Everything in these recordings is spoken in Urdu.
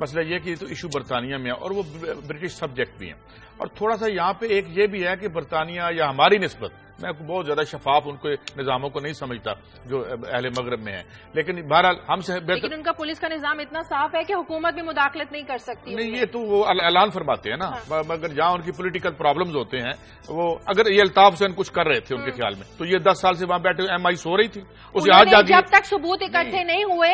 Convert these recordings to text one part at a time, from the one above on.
مسئلہ یہ کہ تو ایشو برطانیہ میں ہے اور وہ برٹش سبجیکٹ بھی ہیں، اور تھوڑا سا یہاں پہ ایک یہ بھی ہے کہ برطانیہ یا ہماری نسبت میں بہت زیادہ شفاف ان کے نظاموں کو نہیں سمجھتا جو اہل مغرب میں ہیں، لیکن بہرحال ہم سے لیکن ان کا پولیس کا نظام اتنا صاف ہے کہ حکومت بھی مداخلت نہیں کر سکتی. نہیں، یہ تو وہ اعلان فرماتے ہیں نا، مگر جہاں ان کی پولیٹیکل پرابلمز ہوتے ہیں وہ، اگر یہ الطاف حسین کچھ کر رہے تھے ان کے خیال میں تو یہ 10 سال سے وہاں بیٹھے ایم آئی سو رہی تھی، اس یہاں جا کے جب تک ثبوت اکٹھے نہیں ہوئے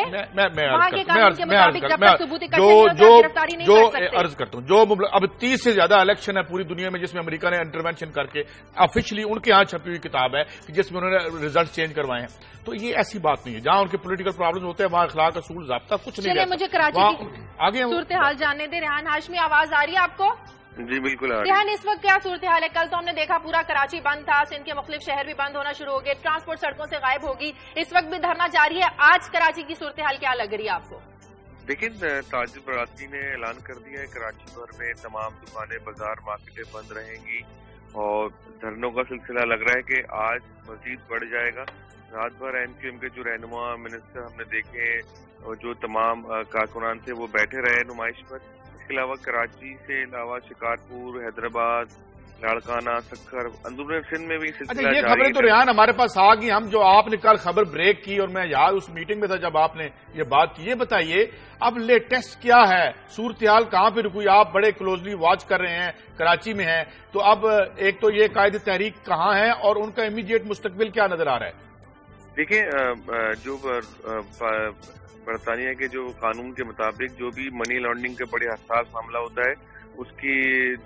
جو عرض کرتا ہوں، جو اب 30 سے زیادہ الیکشن ہے پوری دنیا میں جس میں امریکہ نے انٹروینشن کر کے آفیشلی ان کے ہاں چھپی ہوئی کتاب ہے جس میں انہوں نے ریزلٹ چینج کروائے ہیں، تو یہ ایسی بات نہیں ہے. جہاں ان کے پولیٹیکل پرابلم ہوتے ہیں وہاں اخلاق اصول ضابطہ کچھ نہیں رہتا. مجھے کراچی کی آگے صورتحال جاننے دیں. ریحان ہاشمی، آواز آ رہی ہے آپ کو؟ جی بالکل. ریحان، اس وقت کیا صورتحال ہے؟ کل تو ہم نے دیکھا پورا کراچی بند تھا، سندھ کے مختلف شہر بھی بند ہونا شروع ہو گئے، ٹرانسپورٹ سڑکوں سے غائب ہوگی، اس وقت بھی دھرنا جاری ہے. آج کراچی کی صورتحال کیا لگ رہی ہے آپ کو؟ لیکن تاجر برادری نے اعلان کر دیا ہے کراچی بھر میں تمام دکانیں، بازار، مارکیٹیں بند رہیں گی اور دھرنوں کا سلسلہ لگ رہا ہے کہ آج مزید بڑھ جائے گا. رات بھر ایم کیو ایم کے جو رہنما منسٹر ہم نے دیکھے اور جو تمام کارکنان تھے وہ بیٹھے رہے نمائش پر. اس کے علاوہ کراچی سے علاوہ شکارپور، حیدرآباد، لاڑکانہ، سکھر، اندرون سندھ میں بھی سلسلہ یہ خبریں تو ریحان ہمارے پاس آ گئی. ہم جو آپ نے کل خبر بریک کی اور میں یاد اس میٹنگ میں تھا جب آپ نے یہ بات کی، یہ بتائیے اب لیٹسٹ کیا ہے؟ صورتحال کہاں پہ رکی؟ آپ بڑے کلوزلی واچ کر رہے ہیں، کراچی میں ہیں، تو اب ایک تو یہ قائد تحریک کہاں ہے اور ان کا امیڈیٹ مستقبل کیا نظر آ رہا ہے؟ دیکھیں، جو برطانیہ کے جو قانون کے مطابق جو بھی منی لانڈرنگ کا بڑے حساس معاملہ ہوتا ہے اس کی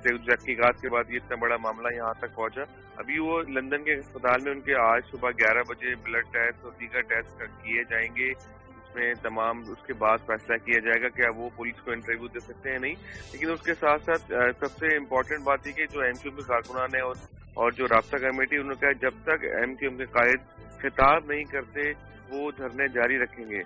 تحقیقات کے بعد یہ اتنا بڑا معاملہ یہاں تک پہنچا. ابھی وہ لندن کے اسپتال میں ان کے آج صبح 11 بجے بلڈ ٹیسٹ اور دیگر ٹیسٹ کیے جائیں گے. اس میں تمام اس کے بعد فیصلہ کیا جائے گا کہ وہ پولیس کو انٹرویو دے سکتے ہیں نہیں. لیکن اس کے ساتھ ساتھ سب سے امپورٹنٹ بات یہ کہ جو ایم کیو ایم کے کارکنان ہیں اور جو رابطہ کمیٹی، انہوں نے کہا جب تک ایم کیو ایم کے قائد خطاب نہیں کرتے وہ دھرنے جاری رکھیں گے.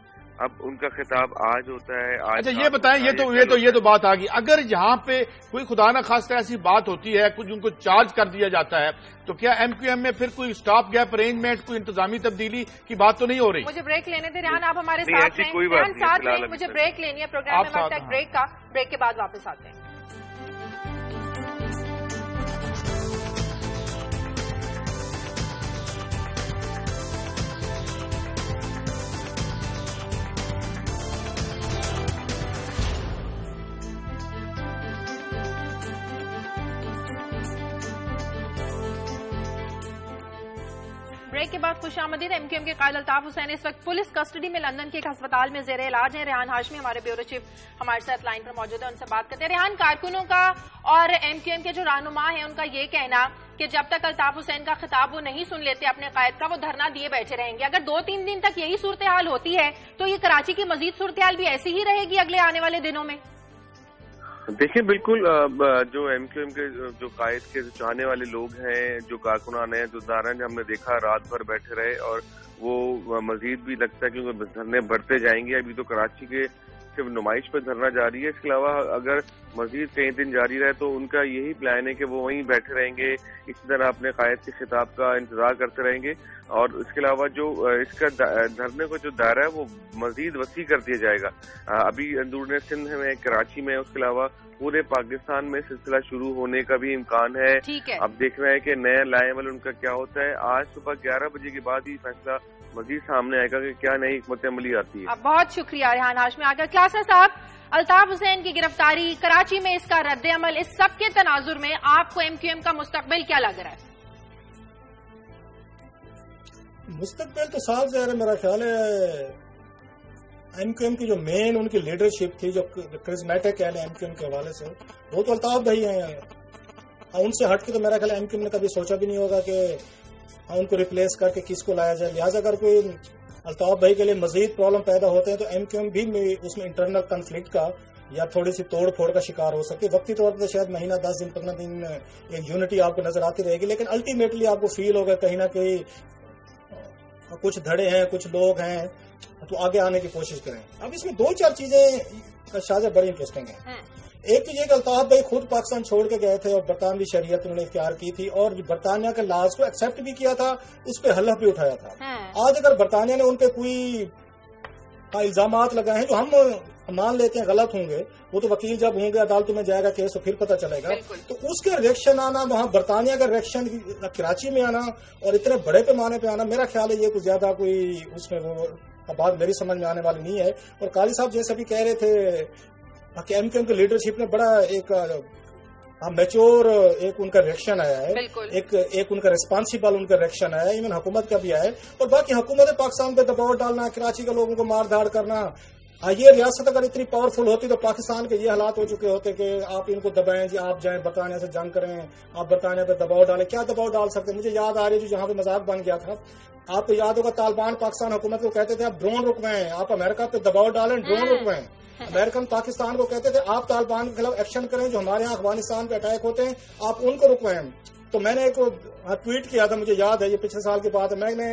اب ان کا خطاب آج ہوتا ہے. اچھا یہ بتائیں، یہ تو بات آ گئی، اگر یہاں پہ کوئی خدا نہ خواستہ ایسی بات ہوتی ہے، کچھ ان کو چارج کر دیا جاتا ہے، تو کیا ایم کیو ایم میں پھر کوئی اسٹاپ گیپ ارینجمنٹ، کوئی انتظامی تبدیلی کی بات تو نہیں ہو رہی؟ مجھے بریک لینے دیں ریحان، آپ ہمارے ساتھ ہیں. مجھے بریک لینی ہے، پروگرام میں وقت ہے بریک کا. بریک کے بعد واپس آتے ہیں. بریک کے بعد خوش آمدید. ایم کیو ایم کے قائد الطاف حسین اس وقت پولیس کسٹڈی میں لندن کے ایک ہسپتال میں زیر علاج ہیں. ریحان ہاشمی ہمارے بیورو چیف ہمارے ساتھ لائن پر موجود ہے، ان سے بات کرتے ہیں. ریحان، کارکنوں کا اور ایم کیو ایم کے جو رہنما ہیں ان کا یہ کہنا کہ جب تک الطاف حسین کا خطاب وہ نہیں سن لیتے اپنے قائد کا، وہ دھرنا دیے بیٹھے رہیں گے. اگر 2-3 دن تک یہی صورتحال ہوتی ہے تو یہ کراچی کی مزید صورتحال بھی ایسی ہی رہے گی اگلے آنے والے دنوں میں؟ دیکھیں بالکل، جو ایم کیو ایم کے جو قائد کے چاہنے والے لوگ ہیں، جو کارکنان ہیں، جو داران ہم نے دیکھا رات بھر بیٹھے رہے اور وہ مزید بھی لگتا ہے کیونکہ دھرنے بڑھتے جائیں گے. ابھی تو کراچی کے صرف نمائش پہ دھرنا جاری ہے. اس کے علاوہ اگر مزید کئی دن جاری رہے تو ان کا یہی پلان ہے کہ وہ وہیں بیٹھے رہیں گے، اسی طرح اپنے قائد کے خطاب کا انتظار کرتے رہیں گے. اور اس کے علاوہ جو اس کا دھرنے کا جو دائرہ ہے وہ مزید وسیع کر دیا جائے گا. ابھی اندرون سندھ میں، کراچی میں، اس کے علاوہ پورے پاکستان میں سلسلہ شروع ہونے کا بھی امکان ہے. اب دیکھنا ہے کہ نیا لائے عمل ان کا کیا ہوتا ہے. آج صبح 11 بجے کے بعد ہی فیصلہ مزید سامنے آئے گا کہ کیا نئی حکمت عملی آتی ہے. بہت شکریہ ریحان ہاشمی. آگر کلاسر صاحب، الطاف حسین کی گرفتاری، کراچی میں اس کا رد عمل، اس سب کے تناظر میں آپ کو ایم کیو ایم کا مستقبل کیا لگ رہا ہے؟ مستقبل تو صاف ظاہر ہے. میرا خیال ہے ایم کیو ایم کی جو مین ان کی لیڈرشپ تھی، جو کرزمیٹک ہے ایم کیو ایم کے حوالے سے، وہ تو الطاف بھائی ہیں. ان سے ہٹ کے تو میرا خیال ایم کیو ایم نے کبھی سوچا بھی نہیں ہوگا کہ ان کو ریپلیس کر کے کس کو لایا جائے. لہٰذا اگر کوئی الطاف بھائی کے لیے مزید پرابلم پیدا ہوتے ہیں تو ایم کیو ایم بھی اس میں انٹرنل کنفلکٹ کا یا تھوڑی سی توڑ پھوڑ کا شکار ہو سکتی ہے. وقتی طور پر شاید مہینہ 10 دن 15 دن ایک یونٹی آپ کو نظر آتی رہے گی، لیکن الٹیمیٹلی آپ کو فیل ہوگا کہیں نہ کہیں کچھ دھڑے ہیں، کچھ لوگ ہیں تو آگے آنے کی کوشش کریں. اب اس میں 2-4 چیزیں شاید بڑی انٹرسٹنگ ہیں. ایک تو یہ کہ الطاف بھائی خود پاکستان چھوڑ کے گئے تھے اور برطانوی شریعت انہوں نے اختیار کی تھی اور برطانیہ کے لاز کو ایکسپٹ بھی کیا تھا، اس پہ حلف بھی اٹھایا تھا. آج اگر برطانیہ نے ان پہ کوئی الزامات لگائے ہیں جو ہم مان لیتے ہیں غلط ہوں گے, وہ تو وکیل جب ہوں گے عدالتوں میں جائے گا کیس تو پھر پتہ چلے گا. تو اس کے ریئیکشن آنا, وہاں برطانیہ کا ریئیکشن کراچی میں آنا اور اتنے بڑے پیمانے پہ آنا, میرا خیال ہے یہ کچھ زیادہ کوئی اس میں بات میری سمجھ میں آنے والی نہیں ہے. اور قاضی صاحب جیسے بھی کہہ رہے تھے کہ ایم کیو ایم کی لیڈرشپ نے بڑا ایک میچور ایک ان کا ریئیکشن آیا ہے, ایک ان کا ریسپانسبل ان کا ریئیکشن آیا ہے, ایون حکومت کا بھی آیا ہے. اور باقی حکومت پاکستان پہ دباؤ ڈالنا, کراچی کے لوگوں کو مار دھاڑ کرنا, یہ ریاست اگر اتنی پاورفل ہوتی تو پاکستان کے یہ حالات ہو چکے ہوتے کہ آپ ان کو دبائیں, جی آپ جائیں برطانیہ سے جنگ کریں, آپ برطانیہ پہ دباؤ ڈالیں. کیا دباؤ ڈال سکتے ہیں؟ مجھے یاد آ رہی ہے جہاں پہ مذاق بن گیا تھا, آپ کو یاد ہوگا طالبان پاکستان حکومت کو کہتے تھے آپ ڈرون رکوائیں, آپ امریکہ پہ دباؤ ڈالیں, ڈرون رکوائیں. امریکن پاکستان کو کہتے تھے آپ طالبان کے خلاف ایکشن کریں, جو ہمارے یہاں افغانستان پہ اٹیک ہوتے ہیں آپ ان کو رکوائیں. تو میں نے ایک ٹویٹ کیا تھا, مجھے یاد ہے, یہ پچھلے سال کی بات ہے, میں نے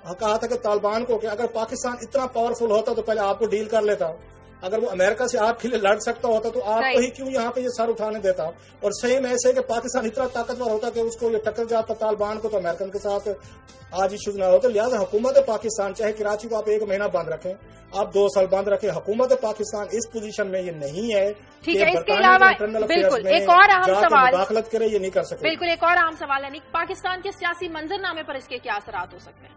کہا تھا کہ طالبان کو کہ اگر پاکستان اتنا پاورفل ہوتا تو پہلے آپ کو ڈیل کر لیتا, اگر وہ امریکہ سے آپ کے لیے لڑ سکتا ہوتا تو آپ کو ہی کیوں یہاں پہ یہ سر اٹھانے دیتا. اور صحیح میں ایسے کہ پاکستان اتنا طاقتور ہوتا کہ اس کو یہ ٹکر جاتا طالبان کو تو امریکن کے ساتھ آج ایشوز نہ ہوتے. لہٰذا حکومت پاکستان چاہے کراچی کو آپ 1 مہینہ بند رکھیں, آپ 2 سال بند رکھیں, حکومت پاکستان اس پوزیشن میں یہ نہیں ہے ٹھیک ہے. اس کے علاوہ بالکل ایک اور اہم سوال مداخلت کرے, یہ نہیں کر سکتے. بالکل ایک اور اہم سوال ہے, پاکستان کے سیاسی منظرنامے پر اس کے کیا اثرات ہو سکتے ہیں؟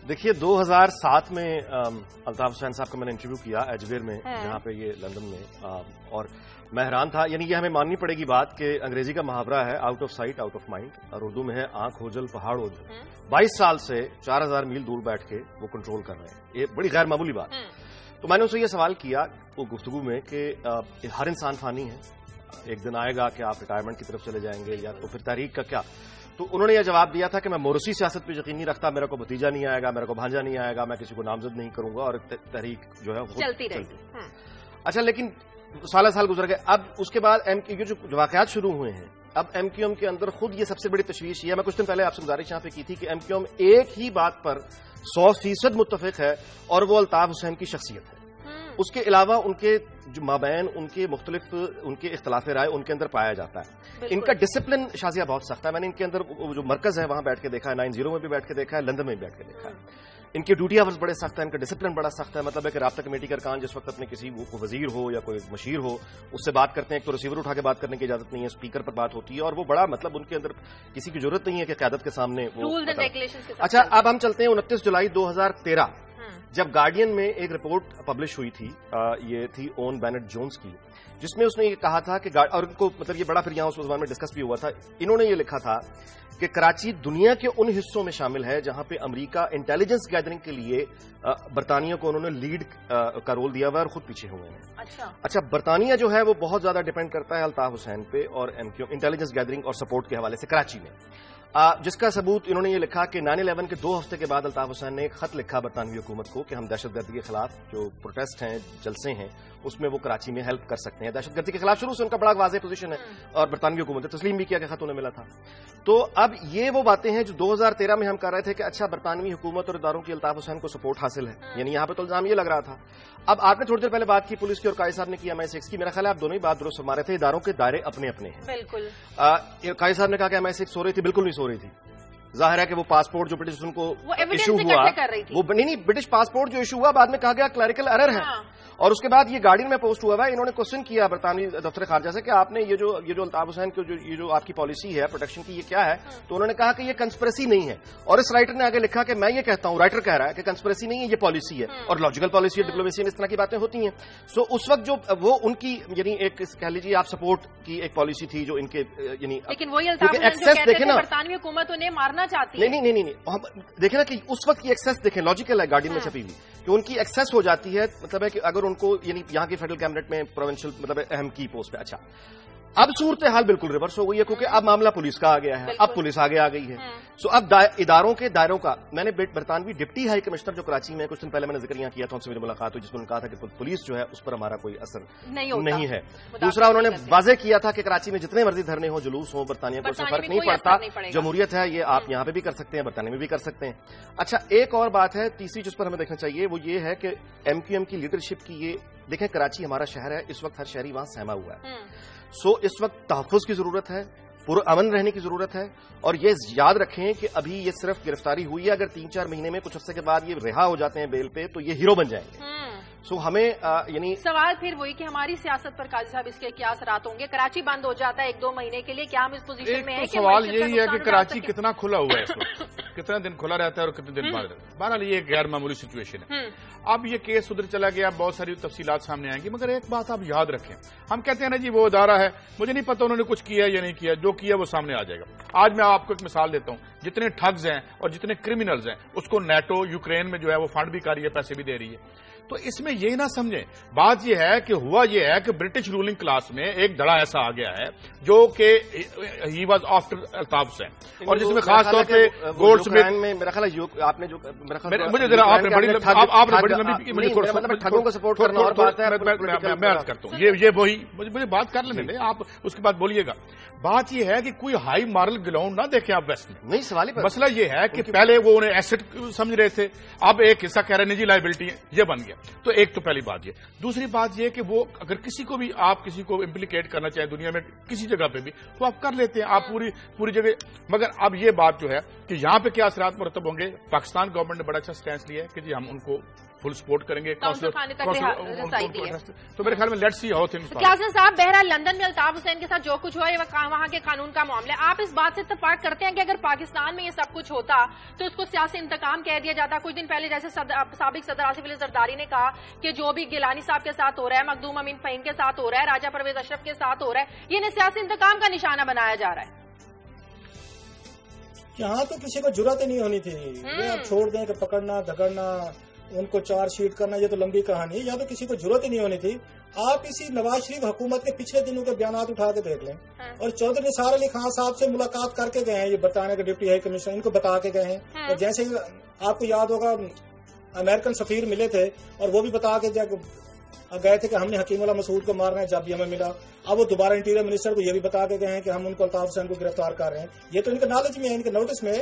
دیکھیے 2007 میں الطاف حسین صاحب کا میں نے انٹرویو کیا ایجویر میں, جہاں پہ یہ لندن میں, اور میں حیران تھا. یعنی یہ ہمیں ماننی پڑے گی بات کہ انگریزی کا محاورہ ہے out of sight out of mind, اور اردو میں ہے آنکھ اوجل پہاڑ اوجل. 22 سال سے 4000 میل دور بیٹھ کے وہ کنٹرول کر رہے ہیں, یہ بڑی غیر معمولی بات. تو میں نے اسے یہ سوال کیا وہ گفتگو میں کہ ہر انسان فانی ہے, ایک دن آئے گا کہ آپ ریٹائرمنٹ کی طرف چلے جائیں گے, یا تو پھر تحریک کا کیا. تو انہوں نے یہ جواب دیا تھا کہ میں موروثی سیاست پہ یقین نہیں رکھتا, میرے کو بھتیجا نہیں آئے گا, میرے کو بھانجا نہیں آئے گا, میں کسی کو نامزد نہیں کروں گا, اور تحریک جو ہے چلتی رہے. اچھا, لیکن سال گزر گئے. اب اس کے بعد جو واقعات شروع ہوئے ہیں, اب ایم کیو ایم کے اندر خود یہ سب سے بڑی تشویش یہ ہے. میں کچھ دن پہلے آپ سے گزارش یہاں پہ کی تھی کہ ایم کیو ایم ایک ہی بات پر 100% متفق ہے, اور وہ الطاف حسین کی شخصیت ہے. اس کے علاوہ ان کے جو مابین ان کے مختلف ان کے اختلاف رائے ان کے اندر پایا جاتا ہے. ان کا ڈسپلن شازیہ بہت سخت ہے. میں نے ان کے اندر جو مرکز ہے وہاں بیٹھ کے دیکھا ہے, 90 میں بھی بیٹھ کے دیکھا ہے, لندن میں بھی بیٹھ کے دیکھا ہے. ان کے ڈیوٹی آورز بڑے سخت ہیں, ان کا ڈسپلن بڑا سخت ہے. مطلب ہے کہ رابطہ کمیٹی کا ارکان جس وقت اپنے کسی وزیر ہو یا کوئی مشیر ہو اس سے بات کرتے ہیں, ایک تو ریسیور اٹھا کے بات کرنے کی اجازت نہیں ہے, اسپیکر پر بات ہوتی ہے, اور وہ بڑا مطلب ان کے اندر کسی کی ضرورت نہیں ہے کہ قیادت کے سامنے وہ. اچھا, اب ہم چلتے ہیں 29 جولائی 2013 جب گارڈین میں ایک رپورٹ پبلش ہوئی تھی, یہ تھی اون بینٹ جونز کی, جس میں اس نے یہ کہا تھا کہ اور ان کو مطلب یہ بڑا پھر یہاں اس زبان میں ڈسکس بھی ہوا تھا. انہوں نے یہ لکھا تھا کہ کراچی دنیا کے ان حصوں میں شامل ہے جہاں پہ امریکہ انٹیلیجنس گیدرنگ کے لیے برطانیہ کو انہوں نے لیڈ کا رول دیا ہوا ہے اور خود پیچھے ہوئے ہیں. اچھا, برطانیہ جو ہے وہ بہت زیادہ ڈیپینڈ کرتا ہے الطاف حسین پہ اور ایم کیو انٹیلیجنس گیدرنگ اور سپورٹ کے حوالے سے کراچی میں, جس کا ثبوت انہوں نے یہ لکھا کہ 9/11 کے 2 ہفتے کے بعد الطاف حسین نے ایک خط لکھا برطانوی حکومت کو کہ ہم دہشت گردی کے خلاف جو پروٹیسٹ ہیں, جلسے ہیں, اس میں وہ کراچی میں ہیلپ کر سکتے ہیں. دہشت گردی کے خلاف شروع سے ان کا بڑا واضح پوزیشن ہے, اور برطانوی حکومت نے تسلیم بھی کیا کہ خط انہیں ملا تھا. تو اب یہ وہ باتیں ہیں جو 2013 میں ہم کر رہے تھے کہ اچھا برطانوی حکومت اور اداروں کی الطاف حسین کو سپورٹ حاصل ہے, یعنی یہاں پہ تو الزام یہ لگ رہا تھا. اب آپ نے تھوڑی دیر پہلے بات کی پولیس کی اور قائد صاحب نے کی MI6 کی, میرا خیال ہے آپ دونوں ہی بات درست فرما رہے تھے. اداروں کے دائرے اپنے اپنے ہیں. بالکل. قائد صاحب نے کہا کہ MI6 سو رہی تھی, بالکل نہیں سو رہی تھی. ظاہر ہے کہ وہ پاسپورٹ جو برٹش ان کو ایشو ہوا, وہ نہیں برٹش پاسپورٹ جو ایشو ہوا بعد میں کہا گیا کلیریکل ایرر ہے, اور اس کے بعد یہ گارڈین میں پوسٹ ہوا ہے. انہوں نے کوشچن کیا برطانوی دفتر خارجہ سے کہ آپ نے یہ جو الطاف حسین کی یہ جو آپ کی پالیسی ہے پروٹیکشن کی, یہ کیا ہے؟ تو انہوں نے کہا کہ یہ کنسپریسی نہیں ہے, اور اس رائٹر نے آگے لکھا کہ میں یہ کہتا ہوں, رائٹر کہہ رہا ہے کہ کنسپریسی نہیں ہے, یہ پالیسی ہے, اور لاجیکل پالیسی ہے, ڈپلومیسی میں اس طرح کی باتیں ہوتی ہیں. سو اس وقت جو وہ ان کی یعنی ایک کہہ لیجیے آپ سپورٹ کی ایک پالیسی تھی جو ان کے یعنی, لیکن وہی الطاف حسین دیکھیں نا برطانوی حکومت انہیں مارنا چاہتی ہے. نہیں, دیکھیں نا کہ اس وقت کی ایکسیس دیکھیں, لاجیکل ہے گارڈین میں چھپی ہوئی کہ ان کی ایکسیس ہو جاتی ہے. مطلب ہے کہ اگر ان کو یعنی یہاں کی فیڈرل کیبنٹ میں پروونشل مطلب اہم کی پوسٹ پہ. اچھا, اب صورتحال بالکل ریورس ہو گئی ہے کیونکہ اب معاملہ پولیس کا آ گیا ہے, اب پولیس آگے آ گئی ہے. سو اب اداروں کے دائروں کا, میں نے برطانوی ڈپٹی ہائی کمشنر جو کراچی میں کچھ دن پہلے میں نے ذکر یہاں کیا تھا, ان سے میری ملاقات ہوئی, جس میں انہوں نے کہا تھا کہ پولیس جو ہے اس پر ہمارا کوئی اثر نہیں ہے. دوسرا انہوں نے واضح کیا تھا کہ کراچی میں جتنے مرضی دھرنے ہوں, جلوس ہوں, برطانیہ کو اس سے فرق نہیں پڑتا, جمہوریت ہے, یہ آپ یہاں پہ بھی کر سکتے ہیں, برطانیہ میں بھی کر سکتے ہیں. اچھا, ایک اور بات ہے تیسری جس پر ہمیں دیکھنا چاہیے, وہ یہ ہے کہ ایم کیو ایم کی لیڈرشپ کی, یہ دیکھیں کراچی ہمارا شہر ہے, اس وقت ہر شہری وہاں سہما ہوا ہے. سو اس وقت تحفظ کی ضرورت ہے, پرامن رہنے کی ضرورت ہے, اور یہ یاد رکھیں کہ ابھی یہ صرف گرفتاری ہوئی ہے, اگر 3-4 مہینے میں کچھ عرصے کے بعد یہ رہا ہو جاتے ہیں بیل پہ تو یہ ہیرو بن جائیں گے. سو ہمیں یعنی سوال پھر وہی کہ ہماری سیاست پر قاضی صاحب اس کے کیا اثرات ہوں گے؟ کراچی بند ہو جاتا ہے 1-2 مہینے کے لیے، کیا ہم اس پوزیشن میں ہیں کہ سوال یہی ہے کہ کراچی کتنا کھلا ہوا ہے اس وقت، کتنا دن کھلا رہتا ہے اور کتنے دن بند رہتا ہے. بہرحال یہ ایک غیر معمولی سچویشن ہے. اب یہ کیس ادھر چلا گیا، بہت ساری تفصیلات سامنے آئیں گی، مگر ایک بات آپ یاد رکھیں، ہم کہتے ہیں نا جی وہ ادارہ ہے، مجھے نہیں پتا انہوں نے کچھ کیا یا نہیں کیا، جو کیا وہ سامنے آ جائے گا. آج میں آپ کو ایک مثال دیتا ہوں، جتنے ٹھگز ہیں اور جتنے کرمنلز ہیں اس کو نیٹو یوکرین میں جو ہے وہ فنڈ بھی کر رہی ہے، پیسے بھی دے رہی ہے. تو اس میں یہ نہ سمجھیں، بات یہ ہے کہ ہوا یہ ہے کہ برٹش رولنگ کلاس میں ایک دڑا ایسا آ گیا ہے جو کہ he was after Altaf Hussain, اور جس میں خاص طور پہ گولڈ سمتھ میں میرا خیال ہے آپ نے جو مجھے ذرا آپ نے بڑی لمبی مطلب ٹھگوں کو سپورٹ کرنا اور بات ہے، میں عرض کرتا ہوں یہ وہی مجھے بات کر لینے دیں، آپ اس کے بعد بولیے گا. بات یہ ہے کہ کوئی ہائی مارل گراؤنڈ نہ دیکھیں آپ ویسٹ میں. نہیں سوال ہی مسئلہ یہ ہے کہ پہلے وہ انہیں ایسٹ سمجھ رہے تھے، اب ایک حصہ کہہ رہے نجی لائبلٹی ہے، یہ بن گیا. تو ایک تو پہلی بات یہ. دوسری بات یہ کہ وہ اگر کسی کو بھی آپ کسی کو امپلیکیٹ کرنا چاہیں دنیا میں کسی جگہ پہ بھی تو آپ کر لیتے ہیں، آپ پوری جگہ. مگر اب یہ بات جو ہے کہ یہاں پہ کیا اثرات مرتب ہوں گے، پاکستان گورنمنٹ نے بڑا اچھا سٹینس لیا ہے کہ جی ہم ان کو فل سپورٹ کریں گے. تو میرے خیال میں let's see how things. Qasim صاحب، بہرحال لندن میں الطاف حسین کے ساتھ جو کچھ ہوا ہے وہاں کے قانون کا معاملہ ہے، آپ اس بات سے اتفاق کرتے ہیں کہ اگر پاکستان میں یہ سب کچھ ہوتا تو اس کو سیاسی انتقام کہہ دیا جاتا؟ کچھ دن پہلے جیسے سابق صدر آصف علی زرداری نے کہا کہ جو بھی گیلانی صاحب کے ساتھ ہو رہا ہے، مخدوم امین فہیم کے ساتھ ہو رہا ہے، راجہ پرویز اشرف کے ساتھ ہو رہا ہے، یہ سیاسی انتقام کا نشانہ بنایا جا رہا ہے. یہاں تو کسی کو جرات ہی نہیں ہونی تھی. یہ آپ چھوڑ دیں کہ پکڑنا دھکڑنا ان کو چارج شیٹ کرنا، یہ تو لمبی کہانی ہے. یہاں تو کسی کو ضرورت ہی نہیں ہونی تھی. آپ اسی نواز شریف حکومت کے پچھلے دنوں کے بیانات اٹھا کے دیکھ لیں، اور چودھری نثار علی خان صاحب سے ملاقات کر کے گئے ہیں، یہ برطانیہ کے ڈپٹی ہائی کمشنر، ان کو بتا کے گئے ہیں. اور جیسے آپ کو یاد ہوگا امریکن سفیر ملے تھے اور وہ بھی بتا کے گئے تھے کہ ہم نے حکیم اللہ مسعود کو مارنا ہے، جب بھی ہمیں ملا. اب وہ دوبارہ انٹیریئر منسٹر کو یہ بھی بتا کے گئے ہیں کہ ہم ان کو الطاف حسین کو گرفتار کر رہے ہیں. یہ تو ان کے نالج میں ہے، ان کے نوٹس میں.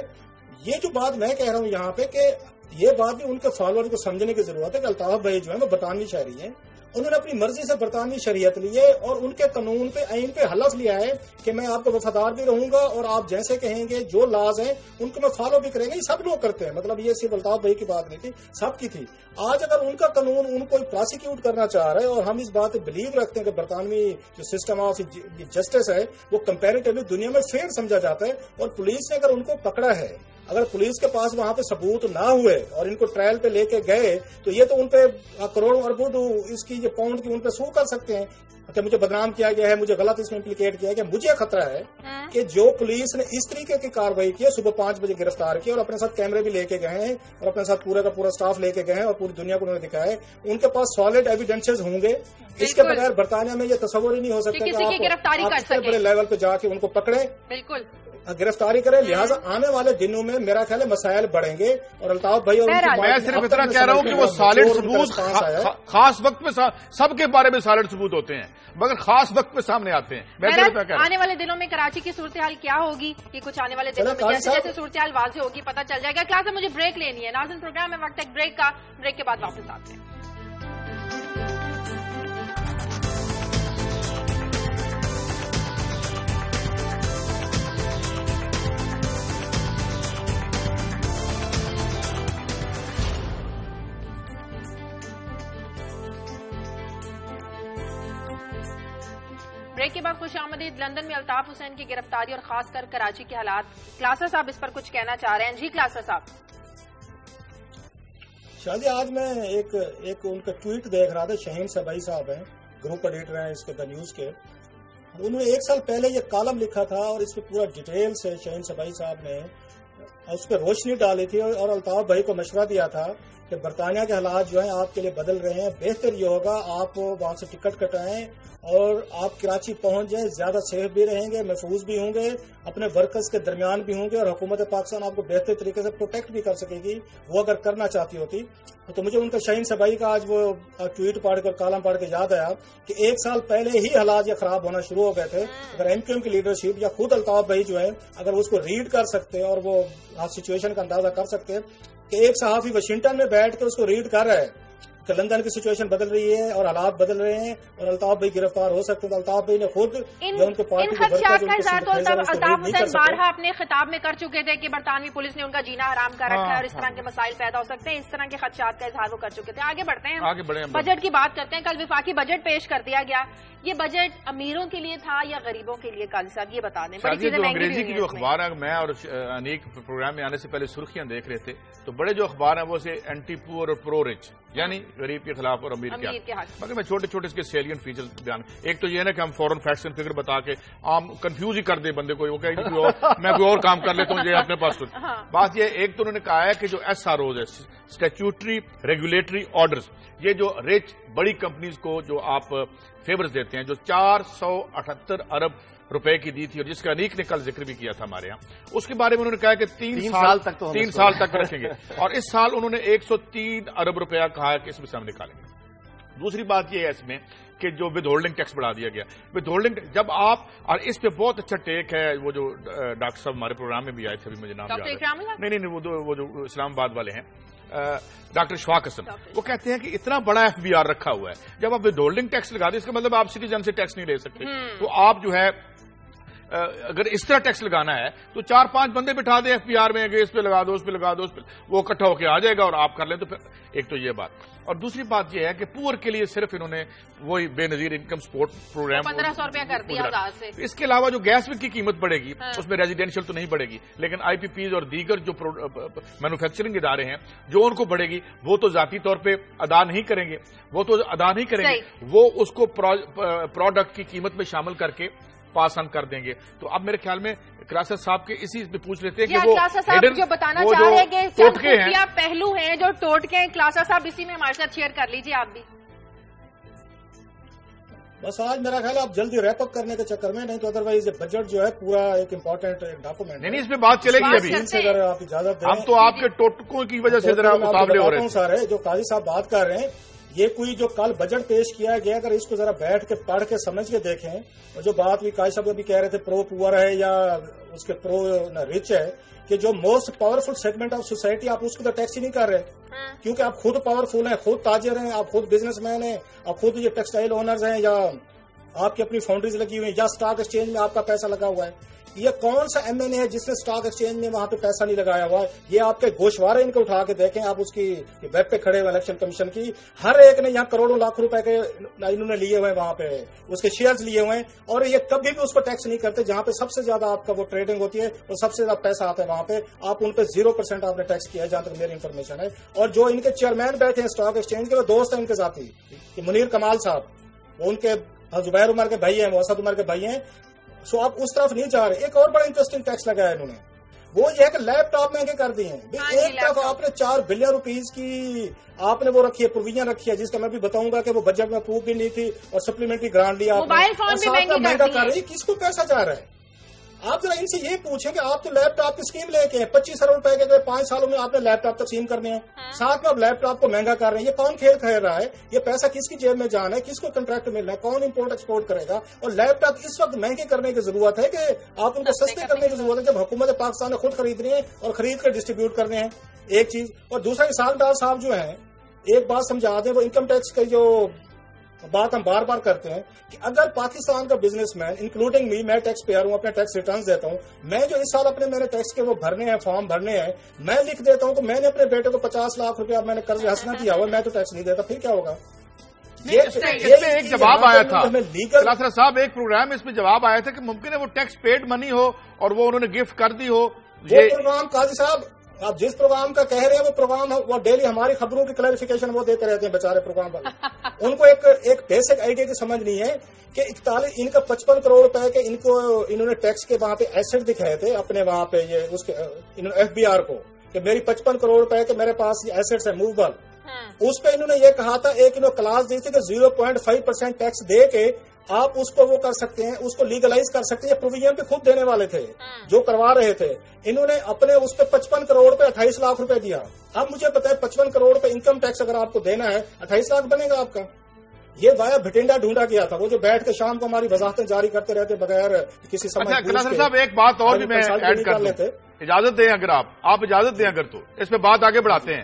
یہ جو بات میں کہہ رہا ہوں یہاں پہ کہ یہ بات بھی ان کے فالوور کو سمجھنے کی ضرورت ہے کہ الطاف بھائی جو ہے وہ برطانوی شہری ہیں. انہوں نے اپنی مرضی سے برطانوی شریعت لی ہے اور ان کے قانون پہ آئین پہ حلف لیا ہے کہ میں آپ کو وفادار بھی رہوں گا اور آپ جیسے کہیں گے جو لاز ہیں ان کو میں فالو بھی کریں گے. یہ سب لوگ کرتے ہیں، مطلب یہ صرف الطاف بھائی کی بات نہیں تھی، سب کی تھی. آج اگر ان کا قانون ان کو پراسیکیوٹ کرنا چاہ رہا ہے اور ہم اس بات پہ بلیو رکھتے ہیں کہ برطانوی جو سسٹم آف جسٹس ہے وہ کمپیریٹیولی دنیا میں فیئر سمجھا جاتا ہے، اور پولیس نے اگر ان کو پکڑا ہے، اگر پولیس کے پاس وہاں پہ ثبوت نہ ہوئے اور ان کو ٹرائل پہ لے کے گئے تو یہ تو ان پہ کروڑوں اربوں اس کی جو پاؤنڈ کی ان پہ سو کر سکتے ہیں کہ مجھے بدنام کیا گیا ہے، مجھے غلط اس میں امپلیکیٹ کیا گیا. مجھے خطرہ ہے کہ جو پولیس نے اس طریقے کی کاروائی کی ہے، صبح 5 بجے گرفتار کیا اور اپنے ساتھ کیمرے بھی لے کے گئے ہیں اور اپنے ساتھ پورا کا پورا سٹاف لے کے گئے ہیں اور پوری دنیا کو انہوں نے دکھایا ہے، ان کے پاس سالڈ ایویڈنسز ہوں گے. اس کے بغیر برطانیہ میں یہ تصور ہی نہیں ہو سکتا کہ آپ بڑے لیول پہ جا کے ان کو پکڑے، بالکل گرفتاری کریں. لہٰذا آنے والے دنوں میں میرا خیال ہے مسائل بڑھیں گے. اور الطاف بھائی میں صرف اتنا کہہ رہا ہوں کہ وہ سالڈ ثبوت خاص وقت میں سب کے بارے میں سالڈ ثبوت ہوتے ہیں مگر خاص وقت میں سامنے آتے ہیں. آنے والے دنوں میں کراچی کی صورتحال کیا ہوگی، یہ کچھ آنے والے دنوں میں جیسے جیسے صورتحال واضح ہوگی پتہ چل جائے گا. کلاس میں مجھے بریک لینی ہے. ناظرین پروگرام میں وقت ایک بریک کا، بریک کے بعد واپس آتے ہیں. بریک کے بعد خوش آمدید. لندن میں الطاف حسین کی گرفتاری اور خاص کر کراچی کے حالات، کلاسر صاحب اس پر کچھ کہنا چاہ رہے ہیں. جی کلاسر صاحب. شادی آج میں ایک ان کا ٹویٹ دیکھ رہا تھا. شہین سبائی صاحب ہیں، گروپ ایڈیٹر ہیں اس کے دا نیوز کے. انہوں نے 1 سال پہلے یہ کالم لکھا تھا اور اس پہ پورا ڈیٹیل سے شہین سبائی صاحب نے اس پہ روشنی ڈالی تھی اور الطاف بھائی کو مشورہ دیا تھا کہ برطانیہ کے حالات جو ہیں آپ کے لیے بدل رہے ہیں، بہتر یہ ہوگا آپ وہاں سے ٹکٹ کٹائیں اور آپ کراچی پہنچ جائیں، زیادہ سیف بھی رہیں گے، محفوظ بھی ہوں گے، اپنے ورکرز کے درمیان بھی ہوں گے اور حکومت پاکستان آپ کو بہتر طریقے سے پروٹیکٹ بھی کر سکے گی. وہ اگر کرنا چاہتی ہوتی تو مجھے ان کا شہین سبائی کا آج وہ ٹویٹ پڑھ کر کالم پڑھ کے یاد آیا کہ 1 سال پہلے ہی حالات یہ خراب ہونا شروع ہو گئے تھے. اگر ایم کیو ایم کی لیڈرشپ یا خود الطاف بھائی جو ہے اگر اس کو ریڈ کر سکتے اور وہ سچویشن کا اندازہ کر سکتے کہ ایک صحافی واشنگٹن میں بیٹھ کے اس کو ریڈ کر رہا ہے کہ لندن کی سچویشن بدل رہی ہے اور حالات بدل رہے ہیں اور الطاف بھائی گرفتار ہو سکتے ہیں. الطاف بھائی نے خود ان خدشات کا اظہار تو الطاف حسین بارہا اپنے خطاب میں کر چکے تھے کہ برطانوی پولیس نے ان کا جینا حرام کر رکھا ہے اور اس طرح کے مسائل پیدا ہو سکتے ہیں. اس طرح کے خدشات کا اظہار وہ کر چکے تھے. آگے بڑھتے ہیں, بجٹ کی بات کرتے ہیں. کل وفاقی بجٹ پیش کر دیا گیا. یہ بجٹ امیروں کے لیے تھا یا غریبوں کے لیے؟ قاضی صاحب یہ بتا دیں. انگریزی کی جو اخبار ہے, میں اور انیک پروگرام میں آنے سے پہلے سرخیاں دیکھ رہے تھے, تو بڑے جو اخبار ہیں وہ سے اینٹی پور اور پرو رچ, یعنی غریب کے خلاف اور امیر کے حق. مگر میں چھوٹے چھوٹے اس کے سیلینٹ فیچر بیان, ایک تو یہ ہے نا کہ ہم فورن فیکٹس اینڈ فگر بتا کے عام کنفیوز ہی کر دے بندے کو, میں کوئی اور کام کر لیتا ہوں یہ اپنے پاس. بات یہ ایک تو انہوں نے کہا ہے کہ جو ایس آر اوز ہے, اسٹیچوٹری ریگولیٹری آرڈرز, یہ جو رچ بڑی کمپنیز کو جو آپ فیورز دیتے ہیں, جو 478 ارب روپے کی دی تھی اور جس کا انیک نے کل ذکر بھی کیا تھا ہمارے ہاں, اس کے بارے میں انہوں نے کہا کہ 3 سال تک رکھیں گے, اور اس سال انہوں نے 103 ارب روپیہ کہا ہے کہ اس میں سے ہم نکالیں گے. دوسری بات یہ ہے اس میں کہ جو ود ہولڈنگ ٹیکس بڑھا دیا گیا. ود ہولڈنگ جب آپ, اور اس پہ بہت اچھا ٹیک ہے, وہ جو ڈاکٹر صاحب ہمارے پروگرام میں بھی آئے تھے, ابھی مجھے نام یاد ہے, نہیں وہ جو اسلام آباد والے ہیں, ڈاکٹر اشفاق حسن, وہ کہتے ہیں کہ اتنا بڑا ایف بی آر رکھا ہوا ہے, جب آپ ود ہولڈنگ ٹیکس لگا دیں اس کا مطلب آپ سٹیزن سے ٹیکس نہیں لے سکتے. تو آپ جو ہے اگر اس طرح ٹیکس لگانا ہے تو 4-5 بندے بٹھا دیں ایف پی آر میں, کہ اس پہ لگا دو, اس پہ لگا دو, اس پہ, وہ اکٹھا ہو کے آ جائے گا اور آپ کر لیں. تو پھر ایک تو یہ بات, اور دوسری بات یہ ہے کہ پور کے لیے صرف انہوں نے وہی بے نظیر انکم سپورٹ پروگرام 1500 روپیہ کر دیا. اس کے علاوہ جو گیس کی قیمت بڑھے گی اس میں ریزیڈینشیل تو نہیں بڑھے گی, لیکن آئی پی پیز اور دیگر جو مینوفیکچرنگ ادارے ہیں جو ان کو بڑھے گی, وہ تو ذاتی طور پہ ادا نہیں کریں گے, وہ اس کو پروڈکٹ کی قیمت میں شامل کر کے پاس آن کر دیں گے. تو اب میرے خیال میں کلاسر صاحب کے اسی میں پوچھ لیتے ہیں کہ وہ جو بتانا چاہ رہے ہیں کہ ٹوٹکے ہیں, پہلو ہیں جو ٹوٹکے ہیں, کلاسر صاحب اسی میں ہمارے ساتھ شیئر کر لیجیے آپ بھی. بس آج میرا خیال آپ جلدی ریپ اپ کرنے کے چکر میں, نہیں تو ادروائز بجٹ جو ہے پورا ایک امپورٹنٹ ڈاکومنٹ. نہیں اس میں بات چلے گی ابھی, اگر آپ اجازت دیں. ہم تو آپ کے ٹوٹکوں کی وجہ سے ذرا مقابلے ہو رہے ہیں سارے جو قاضی صاحب بات کر رہے ہیں. یہ کوئی جو کل بجٹ پیش کیا گیا, اگر اس کو ذرا بیٹھ کے پڑھ کے سمجھ کے دیکھیں, اور جو بات بھی قاضی صاحب بھی کہہ رہے تھے پرو پور ہے یا اس کے پرو رچ ہے, کہ جو most powerful segment of society آپ اس کو تو ٹیکس ہی نہیں کر رہے, کیونکہ آپ خود پاورفل ہیں, خود تاجر ہیں, آپ خود بزنس مین ہیں, آپ خود یہ ٹیکسٹائل اونرز ہیں, یا آپ کی اپنی فاؤنڈریز لگی ہوئی ہیں, یا اسٹاک ایکسچینج میں آپ کا پیسہ لگا ہوا ہے. یہ کون سا ایم این اے ہے جس نے اسٹاک ایکسچینج میں وہاں پہ پیسہ نہیں لگایا ہوا ہے؟ یہ آپ کے گوشوارے ان کو اٹھا کے دیکھیں, آپ اس کی ویب پہ کھڑے ہوئے الیکشن کمیشن کی, ہر ایک نے یہاں کروڑوں لاکھ روپے کے انہوں نے لیے ہوئے ہیں, وہاں پہ اس کے شیئرز لیے ہوئے ہیں, اور یہ کبھی بھی اس کو ٹیکس نہیں کرتے. جہاں پہ سب سے زیادہ آپ کا وہ ٹریڈنگ ہوتی ہے اور سب سے زیادہ پیسہ آتا ہے, وہاں پہ آپ ان پہ 0% آپ نے ٹیکس کیا ہے, جہاں تک میری انفارمیشن ہے. اور جو ان کے چیئرمین بیٹھے ہیں اسٹاک ایکسچینج کے, وہ دوست ہیں ان کے ذاتی, منیر کمال صاحب, وہ ان کے زبیر عمر کے بھائی ہیں, وہ اسد عمر کے بھائی ہیں. سو آپ اس طرف نہیں جا رہے. ایک اور بڑا انٹرسٹنگ ٹیکس لگایا انہوں نے, وہ یہ ہے کہ لیپ ٹاپ مہنگے کر دیے ہیں. ایک طرف آپ نے 4 بلین روپیز کی آپ نے وہ رکھی ہے, پروویژن رکھی ہے, جس کا میں بھی بتاؤں گا کہ وہ بجٹ میں اپروو بھی نہیں تھی, اور سپلیمنٹری گرانٹ لیا آپ نے, مہنگا کر رہی ہے. کس کو پیسہ جا رہا ہے؟ آپ ذرا ان سے یہ پوچھیں کہ آپ تو لیپ ٹاپ کی اسکیم لے کے 25 ارب روپے کے 5 سالوں میں آپ نے لیپ ٹاپ تقسیم کرنے ہیں, ساتھ میں آپ لیپ ٹاپ کو مہنگا کر رہے ہیں. یہ کون کھیل کھیل رہا ہے؟ یہ پیسہ کس کی جیب میں جانا ہے؟ کس کو کنٹریکٹ ملنا ہے؟ کون امپورٹ ایکسپورٹ کرے گا؟ اور لیپ ٹاپ اس وقت مہنگے کرنے کی ضرورت ہے کہ آپ ان کو سستے کرنے کی ضرورت ہے, جب حکومت پاکستان نے خود خریدنی ہے اور خرید کر ڈسٹریبیوٹ کرنے ہیں. ایک چیز. اور دوسرا اسحاق ڈار صاحب جو ہیں, ایک بات سمجھا دیں, وہ انکم ٹیکس کی جو بات ہم بار بار کرتے ہیں کہ اگر پاکستان کا بزنس مین انکلوڈنگ می, میں ٹیکس پیئر ہوں, اپنے ٹیکس ریٹرنز دیتا ہوں, میں جو اس سال اپنے میں نے ٹیکس کے وہ بھرنے ہیں, فارم بھرنے ہیں, میں لکھ دیتا ہوں کہ میں نے اپنے بیٹے کو 50 لاکھ روپیہ میں نے قرض حسنہ کیا ہوا, میں تو ٹیکس نہیں دیتا, پھر کیا ہوگا؟ ایک جواب آیا تھا کلاسر صاحب, ایک پروگرام اس میں جواب آیا تھا کہ ممکن ہے وہ ٹیکس پیڈ منی ہو اور وہ انہوں نے گفٹ کر دی ہو. یہ پروگرام قاضی صاحب آپ جس پروگرام کا کہہ رہے ہیں وہ پروگرام وہ ڈیلی ہماری خبروں کی کلیریفیکیشن وہ دیتے رہتے ہیں بیچارے پروگرام والے. ان کو ایک بیسک آئیڈیا کی سمجھ نہیں ہے کہ 41 ان کا 55 کروڑ روپے کے انہوں نے ٹیکس کے وہاں پہ ایسٹ دکھائے تھے اپنے وہاں پہ, یہ اس کے ایف بی آر کو, کہ میری 55 کروڑ روپے کے میرے پاس یہ ایسٹس ہیں موویبل. اس پہ انہوں نے یہ کہا تھا, ایک انہوں کلاس دی تھی کہ 0.5% ٹیکس دے کے آپ اس کو وہ کر سکتے ہیں, اس کو لیگلائز کر سکتے ہیں. پروویژن پہ خود دینے والے تھے جو کروا رہے تھے. انہوں نے اپنے اس پہ 55 کروڑ پہ 28 لاکھ روپے دیا. اب مجھے پتا ہے 55 کروڑ پہ انکم ٹیکس اگر آپ کو دینا ہے 28 لاکھ بنے گا آپ کا. یہ وایا بھٹنڈا ڈھونڈا گیا تھا, وہ جو بیٹھ کے شام کو ہماری وضاحتیں جاری کرتے رہتے بغیر کسی سمجھ. کلاسر صاحب ایک بات اور بھی میں ایڈ کر لوں, اجازت دیں اگر آپ اجازت دیں اگر, تو اس پہ بات آگے بڑھاتے ہیں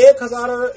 1000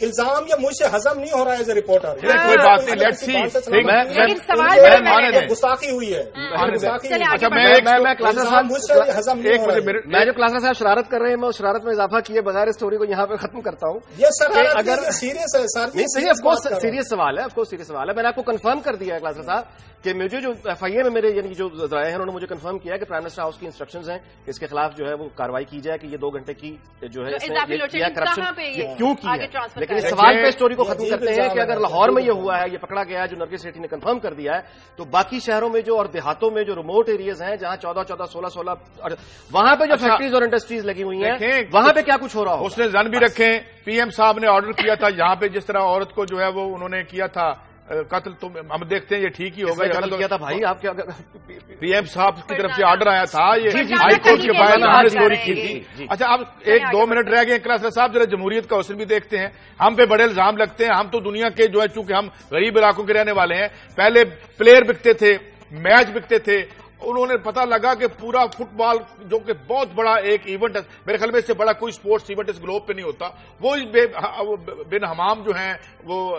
الزام یہ مجھ سے ہضم نہیں ہو رہا ہے ایز اے رپورٹر. کوئی بات نہیں, لیٹس سی. لیکن سوال گستاخی ہوئی ہے. میں جو کلاسرا صاحب شرارت کر رہے ہیں, میں اس شرارت میں اضافہ کیے بغیر اسٹوری کو یہاں پہ ختم کرتا ہوں. یہ اگر سیریس ہے, سیریس سوال ہے, آف کورس سیریس سوال ہے. میں نے آپ کو کنفرم کر دیا ہے کلاسرا صاحب کہ مجھے جو ایف آئی اے میں میرے یعنی جو ذرائع ہیں انہوں نے مجھے کنفرم کیا کہ پرائم منسٹر ہاؤس کی انسٹرکشنز ہیں اس کے خلاف جو ہے وہ کاروائی کی جائے کہ یہ 2 گھنٹے کی جو ہے کرپشن کیوں کی ہے. لیکن اس سوال پہ اسٹوری کو ختم کرتے ہیں کہ اگر لاہور میں یہ ہوا ہے, یہ پکڑا گیا ہے, جو نرگس سیٹھی نے کنفرم کر دیا ہے, تو باقی شہروں میں جو اور دیہاتوں میں جو ریموٹ ایریاز ہیں جہاں 14, 16 وہاں پہ جو فیکٹریز اور انڈسٹریز لگی ہوئی ہیں وہاں پہ کیا کچھ ہو رہا ہو. اس نے ذہن بھی رکھیں, پی ایم صاحب نے آرڈر کیا تھا یہاں پہ جس طرح عورت کو جو ہے وہ انہوں نے کیا تھا قتل, تو ہم دیکھتے ہیں یہ ٹھیک ہی ہوگا. قتل کیا تھا بھائی آپ کیا, پی ایم صاحب کی طرف سے آرڈر آیا تھا, یہ ہائی کورٹ کے باہر ہم نے اسٹوری کی تھی. اچھا اب 1-2 منٹ رہ گئے کلاسرا صاحب, ذرا جمہوریت کا حسن بھی دیکھتے ہیں. ہم پہ بڑے الزام لگتے ہیں, ہم تو دنیا کے جو ہے چونکہ ہم غریب علاقوں کے رہنے والے ہیں, پہلے پلیئر بکتے تھے, میچ بکتے تھے. انہوں نے پتا لگا کہ پورا فٹ بال جو کہ بہت بڑا ایک ایونٹ ہے, میرے خیال میں اس سے بڑا کوئی سپورٹس ایونٹ اس گلوب پہ نہیں ہوتا, وہ بن حمام جو ہیں وہ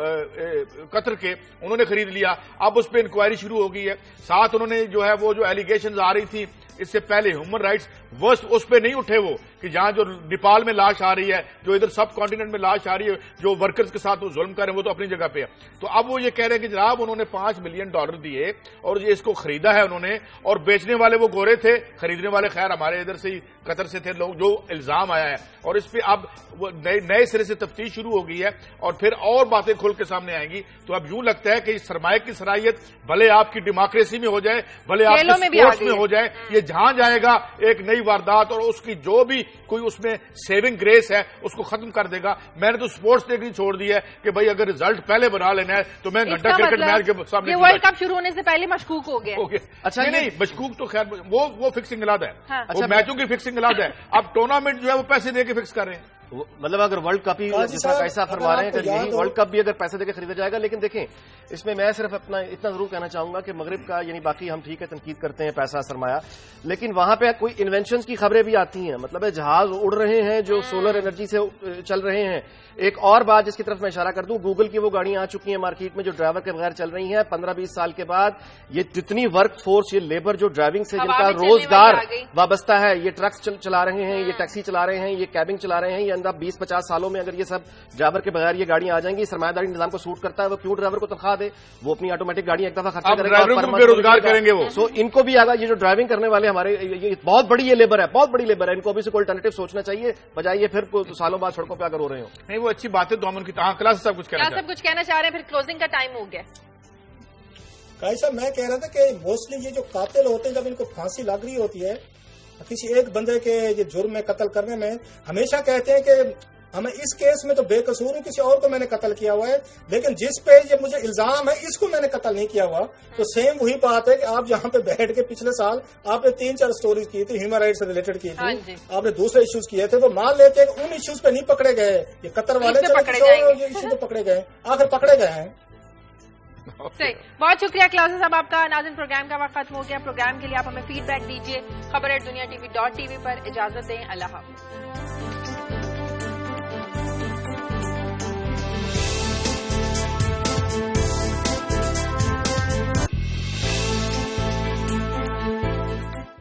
قطر کے, انہوں نے خرید لیا. اب اس پہ انکوائری شروع ہو گئی ہے. ساتھ انہوں نے جو ہے وہ جو ایلیگیشنز آ رہی تھی اس سے پہلے ہیومن رائٹس ورس اس پہ نہیں اٹھے, وہ کہ جہاں جو نیپال میں لاش آ رہی ہے, جو ادھر سب کانٹیننٹ میں لاش آ رہی ہے, جو ورکرز کے ساتھ وہ ظلم کر رہے ہیں وہ تو اپنی جگہ پہ ہے. تو اب وہ یہ کہہ رہے ہیں کہ جناب انہوں نے $5 ملین دیے اور یہ اس کو خریدا ہے انہوں نے, اور بیچنے والے وہ گورے تھے, خریدنے والے خیر ہمارے ادھر سے ہی قطر سے تھے لوگ, جو الزام آیا ہے. اور اس پہ اب وہ نئے سرے سے تفتیش شروع ہو گئی ہے اور پھر اور باتیں کھل کے سامنے آئیں گی. تو اب یوں لگتا ہے کہ اس سرمایہ کی صلاحیت بھلے آپ کی ڈیموکریسی میں ہو جائے, بھلے آپ کے اسپورٹس میں ہو جائے, یہ جہاں جائے گا ایک نئی واردات اور اس کی جو بھی کوئی اس میں سیونگ گریس ہے اس کو ختم کر دے گا. میں نے تو اسپورٹس دیکھنی چھوڑ دی ہے کہ بھائی اگر رزلٹ پہلے بنا لینا ہے تو میں گھنٹہ کرکٹ میچ کے سامنے ورلڈ کپ شروع ہونے سے پہلے مشکوک ہو گیا. اچھا نہیں, مشکوک تو خیر وہ فکسنگ علیحدہ ہے, وہ میچوں کی فکسنگ علیحدہ ہے. اب ٹورنامنٹ جو ہے وہ پیسے دے کے فکس کر رہے ہیں. مطلب اگر ورلڈ کپ ہی ایسا فرما رہے ہیں کہ یہی ورلڈ کپ بھی اگر پیسے دے کے خریدا جائے گا. لیکن دیکھیں اس میں صرف اپنا اتنا ضرور کہنا چاہوں گا کہ مغرب کا یعنی باقی ہم ٹھیک ہے تنقید کرتے ہیں پیسہ سرمایہ, لیکن وہاں پہ کوئی انوینشنز کی خبریں بھی آتی ہیں. مطلب ہے جہاز اڑ رہے ہیں جو سولر انرجی سے چل رہے ہیں. ایک اور بات جس کی طرف میں اشارہ کر دوں, گوگل کی وہ گاڑیاں آ چکی ہیں مارکیٹ میں جو ڈرائیور کے بغیر چل رہی ہیں. 15-20 سال کے بعد یہ جتنی ورک فورس, یہ لیبر جو ڈرائیونگ سے جن کا روزگار وابستہ ہے, یہ ٹرکس چلا رہے ہیں, یہ ٹیکسی چلا رہے ہیں, یہ کیبنگ چلا رہے ہیں, یہ اندر 20-50 سالوں میں اگر یہ سب ڈرائیور کے بغیر یہ گاڑیاں آ جائیں گی, سرمایہ داری نظام کو سوٹ کرتا ہے, وہ کیوں ڈرائیور کو تنخواہ دے, وہ اپنی آٹومیٹک گاڑیاں ایک دفعہ خرچہ کرے گا, روزگار کریں گے وہ. سو ان کو بھی آگا یہ جو ڈرائیونگ کرنے والے ہمارے یہ بہت بڑی یہ لیبر ہے, بہت بڑی لیبر ہے, ان کو بھی سے کوئی الٹرنیٹو سوچنا چاہیے بجائے یہ پھر سالوں بعد سڑکوں پہ اگر ہو رہے ہوں. نہیں وہ اچھی بات ہے, تو ہم ان کی کلاس سب کچھ کہنا چاہ رہے ہیں, پھر کلوزنگ کا ٹائم ہو گیا. قائد صاحب میں کہہ رہا تھا کہ موسٹلی یہ جو قاتل ہوتے ہیں جب ان کو پھانسی لگ رہی ہوتی ہے کسی ایک بندے کے یہ جرم میں قتل کرنے میں, ہمیشہ کہتے ہیں کہ ہمیں اس کیس میں تو بے قصور ہوں, کسی اور کو میں نے قتل کیا ہوا ہے, لیکن جس پہ یہ مجھے الزام ہے اس کو میں نے قتل نہیں کیا ہوا. تو سیم وہی بات ہے کہ آپ جہاں پہ بیٹھ کے پچھلے سال آپ نے 3-4 اسٹوریز کی تھی ہیومن رائٹ سے ریلیٹڈ کی تھی, آپ نے دوسرے ایشوز کیے تھے, تو مان لیتے ہیں کہ ان ایشوز پہ نہیں پکڑے گئے, یہ قطر والے ایشو پہ پکڑے گئے, آخر پکڑے گئے ہیں. صحیح, بہت شکریہ کلاسز صاحب آپ کا. ناظرین پروگرام کا وقت ختم ہو گیا. پروگرام کے لیے آپ ہمیں فیڈ بیک دیجیے خبر@duniatv.tv پر. اجازت دیں, اللہ حافظ.